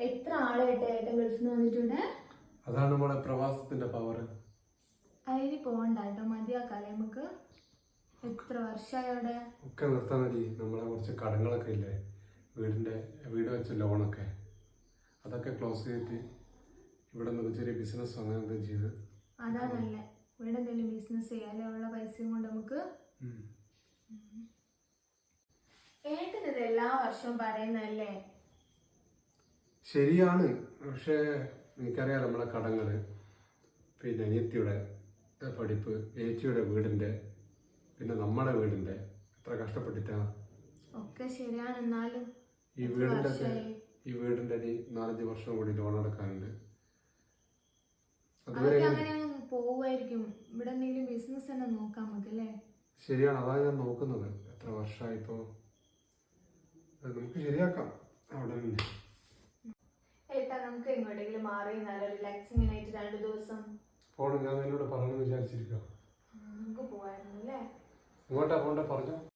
എത്ര ആളായിട്ട് ഏട്ടൻ ഗൾഫിൽ നിന്ന് വന്നിട്ടുണ്ട്? അതാണ് നമ്മുടെ പ്രവാസത്തിന്റെ പവർ. അതിന് പോകണ്ട കേട്ടോ, മതിയാക്കാല്ലേ നമുക്ക്. എത്ര വർഷമായി അവിടെ ഒക്കെ നിർത്താൻ മതി. നമ്മളെ കുറച്ച് കടങ്ങളൊക്കെ ഇല്ലേ, വീട് വെച്ച ലോണൊക്കെ, അതൊക്കെ ക്ലോസ് ചെയ്തിട്ട് ഇവിടെ നിന്ന് ചെറിയ ബിസിനസ് അങ്ങനെ എന്തെങ്കിലും ചെയ്ത്. അതാ നല്ല. ഇവിടെ എന്തെങ്കിലും ബിസിനസ് ചെയ്യാല്ലേ, ഉള്ള പൈസയും കൊണ്ട് നമുക്ക്. ഏട്ടനത് എല്ലാ വർഷവും പറയുന്നല്ലേ? ശരിയാണ്, പക്ഷേ എനിക്കറിയാം നമ്മളെ കടങ്ങള്, പിന്നെ അനിയത്തിയുടെ പഠിപ്പ്, ഏച്ചിയുടെ വീടിന്റെ, പിന്നെ നമ്മുടെ വീടിന്റെ, എത്ര കഷ്ടപ്പെട്ടിട്ടാ. ഒക്കെ ശരിയാണ്, എന്നാലും ഈ വീടിന്റെ 4-5 വർഷം കൂടി ലോൺ അടക്കാനുണ്ട്. അതൊക്കെ അങ്ങനെ പോവായിരിക്കും. ഇവിടെ എന്തെങ്കിലും ബിസിനസ് തന്നെ നോക്കാം നമുക്കല്ലേ? ശരിയാണ്, അതാണ് ഞാൻ നോക്കുന്നത്. എത്ര വർഷമായിപ്പോ, നമുക്ക് ശരിയാക്കാം അവിടെ തന്നെ. ഏട്ടാ, നമുക്ക് എങ്ങോട്ടെങ്കിലും മാറി നല്ല റിലാക്സിംഗ് ആയിട്ട് 2 ദിവസം പോണം. ഞാൻ എന്നോട് പറഞ്ഞു വിചാരിച്ചിരിക്കാം. നമുക്ക് പോവായിരുന്നു അല്ലേ? ഇങ്ങോട്ടാ പോണ്ടേ, പറഞ്ഞോ.